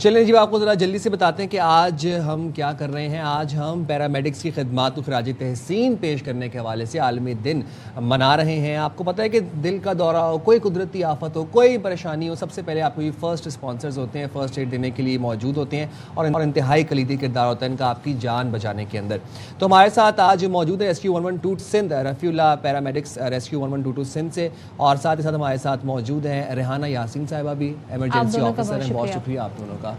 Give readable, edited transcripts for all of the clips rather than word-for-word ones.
चलें जी, आपको ज़रा जल्दी से बताते हैं कि आज हम क्या कर रहे हैं। आज हम पैरामेडिक्स की खिदमात को खराज तहसीन पेश करने के हवाले से आलमी दिन मना रहे हैं। आपको पता है कि दिल का दौरा हो, कोई कुदरती आफत हो, कोई परेशानी हो, सबसे पहले आपको ये फ़र्स्ट रिस्पॉन्सर्स होते हैं, फ़र्स्ट एड देने के लिए मौजूद होते हैं और इंतहाई कलीदी किरदार होता है इनका आपकी जान बचाने के अंदर। तो हमारे साथ आज मौजूद है rescue 112 Sindh, Rafiullah paramedics rescue 1122 Sindh से, और साथ ही साथ हमारे साथ मौजूद हैं रेहाना यासीन साहिबा भी, एमरजेंसी ऑफिसर हैं। बहुत शुक्रिया आप दोनों का,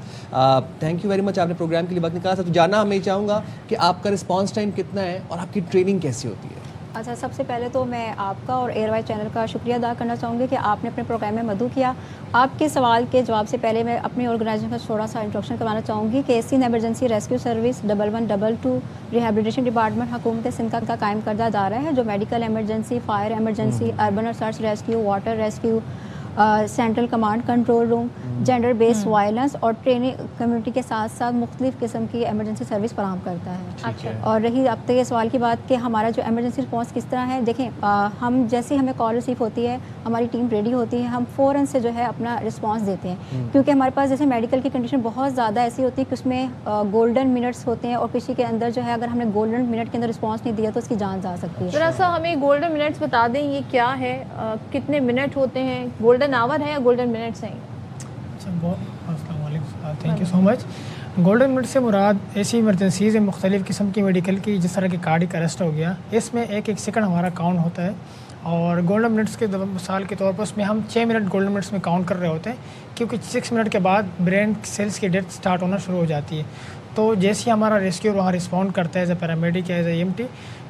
थैंक यू वेरी मच, आपने प्रोग्राम के लिए वक्त निकाला था। तो जानना हमें चाहूँगा कि आपका रिस्पांस टाइम कितना है और आपकी ट्रेनिंग कैसी होती है। अच्छा, सबसे पहले तो मैं आपका और एयरवाइज चैनल का शुक्रिया अदा करना चाहूँगी कि आपने अपने प्रोग्राम में मदऊ किया। आपके सवाल के जवाब से पहले मैं अपनी ऑर्गेनाइजेशन का थोड़ा सा इंट्रोडक्शन करवाना चाहूँगी कि Sindh emergency rescue service 1122 rehabilitation department हुकूमत सिंध का कायम करदा जा रहा है, जो medical emergency, fire emergency, urban और search rescue, water rescue, central command control room, gender based violence और ट्रेनिंग कम्युनिटी के साथ साथ मुख्तलिफ किस्म की एमरजेंसी सर्विस फराहम करता है। अच्छा। और रही अब तक ये सवाल की बात कि हमारा जो एमरजेंसी रिस्पॉन्स किस तरह है, देखें हम जैसे हमें कॉल रिसीव होती है, हमारी टीम रेडी होती है, हम फ़ौरन से जो है अपना रिस्पॉन्स देते हैं, क्योंकि हमारे पास जैसे मेडिकल की कंडीशन बहुत ज़्यादा ऐसी होती है कि उसमें गोल्डन मिनट्स होते हैं और किसी के अंदर जो है अगर हमने गोल्डन मिनट के अंदर रिस्पॉन्स नहीं दिया तो उसकी जान जा सकती है। ज़रा सा हमें गोल्डन मिनट्स बता दें, ये क्या है, कितने मिनट होते हैं, गोल्डन आवर है या गोल्डन मिनट्स हैं? Thank you so much. Golden minute से मुराद ऐसी इमरजेंसीज़ हैं मुख्तलिफ़ किस्म की मेडिकल की, जिस तरह की कार्डिक अरेस्ट हो गया, इसमें एक एक सेकंड हमारा काउंट होता है। और गोल्डन मिनट्स के मिसाल के तौर पर उसमें हम 6 मिनट गोल्डन मिनट्स में काउंट कर रहे होते हैं, क्योंकि 6 मिनट के बाद ब्रेन सेल्स की डेथ स्टार्ट होना शुरू हो जाती है। तो जैसे ही हमारा रेस्क्यू वहाँ रिस्पॉन्ड करता है एज ए पैरामेडिक या एज ए EMT,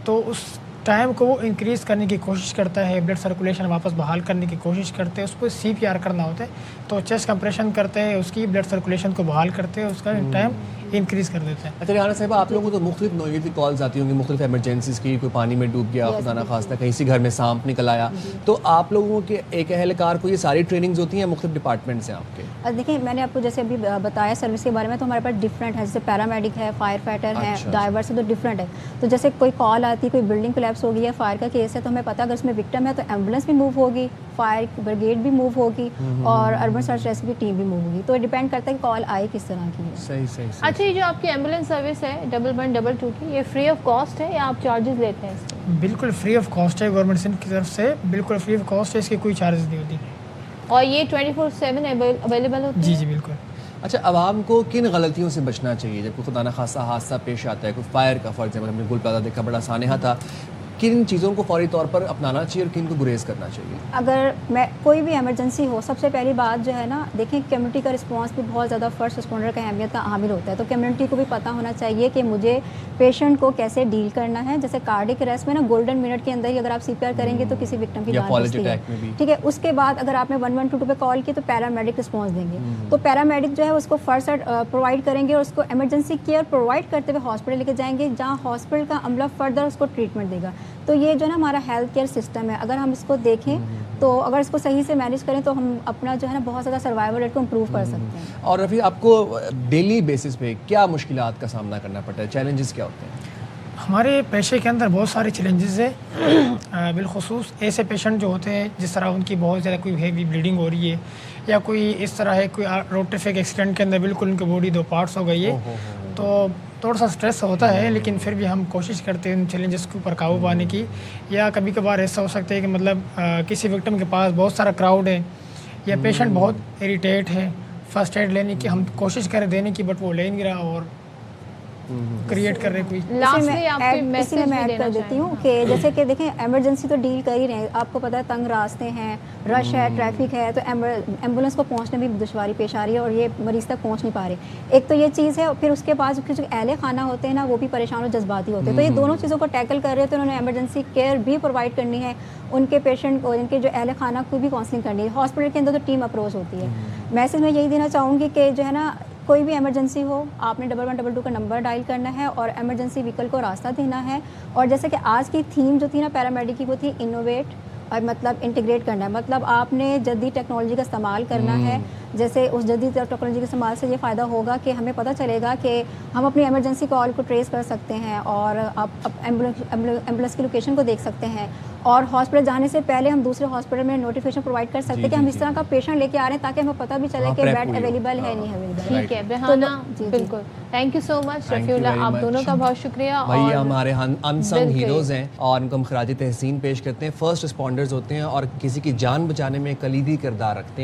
तो उस टाइम को वो इंक्रीज़ करने की कोशिश करता है, ब्लड सर्कुलेशन वापस बहाल करने की कोशिश करते हैं, उसको CPR करना होता है, तो चेस्ट कंप्रेशन करते हैं, उसकी ब्लड सर्कुलेशन को बहाल करते हैं, उसका टाइम इंक्रीज़ कर देते हैं। अच्छा रेहाना साहिबा, आप लोगों को तो मुख्तलिफ नौइयत की कॉल्स आती होंगी, मुख्तलिफ एमरजेंसीज़ की, कोई पानी में डूब गया, खुदा ना खास्ता कहीं से घर में सांप निकल आया, तो आप लोगों के एक अहलकार को ये सारी ट्रेनिंग्स होती हैं, मुख्तलिफ डिपार्टमेंट्स हैं आपके? देखिए, मैंने आपको जैसे अभी बताया सर्विस के बारे में, तो हमारे पास डिफरेंट है, जैसे पैरामेडिक है, फायर फाइटर है, डाइवर्स है, तो डिफरेंट है। तो जैसे कोई कॉल आती है, कोई बिल्डिंग कोलैप्स हो गई है, फायर का केस है, तो हमें पता अगर उसमें विक्टिम है तो एम्बुलेंस भी मूव होगी, फायर ब्रिगेड भी मूव होगी और अर्बन सर्च रेस्क्यू की टीम भी मूव होगी। तो डिपेंड करता है कि कॉल आई किस तरह की है। सही। अच्छा, ये जो आपकी एम्बुलेंस सर्विस है 1122 की, ये फ्री ऑफ कॉस्ट है या आप चार्जेस लेते हैं इसके? बिल्कुल फ्री ऑफ कॉस्ट है, गवर्नमेंट सिंध की तरफ से बिल्कुल फ्री ऑफ कॉस्ट है, इसकी कोई चार्जेस नहीं होती और ये 24/7 अवेलेबल होती है? जी बिल्कुल। अच्छा, आवाम को किन गलतियों से बचना चाहिए जब कोई खुदा न खासा हादसा पेश आता है, कोई फायर का फॉर एग्जाम्पल हमने गुल प्लाजा देखा, बड़ा सानहा था, किन चीज़ों को फौरी तौर पर अपनाना चाहिए और किन को गुरेज करना चाहिए? अगर मैं कोई भी इमरजेंसी हो, सबसे पहली बात जो है ना, देखें कम्युनिटी का रिस्पांस भी बहुत ज़्यादा फर्स्ट रिस्पॉन्डर का अहमियत का हामिल होता है। तो कम्युनिटी को भी पता होना चाहिए कि मुझे पेशेंट को कैसे डील करना है। जैसे कार्डिक अरेस्ट में ना गोल्डन मिनट के अंदर ही अगर आप CPR करेंगे तो किसी विक्टिम की जान बचती है, ठीक है। उसके बाद अगर आपने 1122 पे कॉल की तो पैरामेडिक रिस्पॉन्स देंगे, तो पैरामेडिक जो है उसको फर्स्ट एड प्रोवाइड करेंगे और उसको इमरजेंसी केयर प्रोवाइड करते हुए हॉस्पिटल लेके जाएंगे, जहाँ हॉस्पिटल का अमला फर्दर उसको ट्रीटमेंट देगा। तो ये जो है ना हमारा हेल्थ केयर सिस्टम है, अगर हम इसको देखें तो अगर इसको सही से मैनेज करें तो हम अपना जो है ना बहुत ज़्यादा सर्वाइवल रेट को इम्प्रूव कर सकते हैं। और अभी आपको डेली बेसिस पे क्या मुश्किलात का सामना करना पड़ता है, चैलेंजेस क्या होते हैं? हमारे पेशे के अंदर बहुत सारे चैलेंजेस हैं, बिलखुसूस ऐसे पेशेंट जो होते हैं जिस तरह उनकी बहुत ज़्यादा कोई हैवी ब्लीडिंग हो रही है या कोई इस तरह है, कोई रोड ट्रैफिक एक्सीडेंट के अंदर बिल्कुल उनकी बॉडी 2 पार्ट्स हो गई है, तो थोड़ा सा स्ट्रेस होता है, लेकिन फिर भी हम कोशिश करते हैं उन चैलेंजेस के ऊपर काबू पाने की। या कभी कभार ऐसा हो सकता है कि मतलब किसी विक्टिम के पास बहुत सारा क्राउड है या पेशेंट बहुत इरिटेट है, फर्स्ट एड लेने की हम कोशिश करें देने की, बट वो ले नहीं रहा और क्रिएट कर रहे कोई। इसी में ऐड कर देती हूँ कि जैसे कि देखें एमरजेंसी तो डील कर ही रहे हैं, आपको पता है तंग रास्ते हैं, रश है, ट्रैफिक है, तो एम्बुलेंस को पहुँचने में भी दुश्वारी पेश आ रही है और ये मरीज़ तक पहुँच नहीं पा रहे। एक तो ये चीज़ है, फिर उसके बाद जो अहले खाना होते हैं ना वो भी परेशान और जज्बाती होते हैं, तो ये दोनों चीज़ों को टैकल कर रहे हैं। तो उन्होंने एमरजेंसी केयर भी प्रोवाइड करनी है, उनके पेशेंट को, इनके जो अहले खाना को भी काउंसलिंग करनी है। हॉस्पिटल के अंदर तो टीम अप्रोच होती है। मैसेज मैं यही देना चाहूँगी कि जो है ना कोई भी इमरजेंसी हो, आपने 1122 का नंबर डायल करना है और इमरजेंसी व्हीकल को रास्ता देना है। और जैसे कि आज की थीम जो थी ना पैरामेडिक की, वो थी इनोवेट और मतलब इंटीग्रेट करना है, मतलब आपने जदीद टेक्नोलॉजी का इस्तेमाल करना है। जैसे उस जदीद टेक्नोलॉजी के इस्तेमाल से ये फ़ायदा होगा कि हमें पता चलेगा कि हम अपनी इमरजेंसी कॉल को ट्रेस कर सकते हैं और आप एम्बुलेंस की लोकेशन को देख सकते हैं और हॉस्पिटल जाने से पहले हम दूसरे हॉस्पिटल में नोटिफिकेशन प्रोवाइड कर सकते हैं कि हम इस तरह का पेशेंट लेके आ रहे हैं, ताकि हमें पता भी चले कि बेड अवेलेबल है नहीं अवेलेबल। ठीक है बेहाना, बिल्कुल। Thank you so much Rafiullah, आप दोनों का बहुत शुक्रिया। भाई और हमारे अनसंग हीरोज हैं और उनको हम खराज तहसीन पेश करते हैं। फर्स्ट रिस्पॉन्डर्स होते हैं और किसी की जान बचाने में कलीदी किरदार रखते हैं।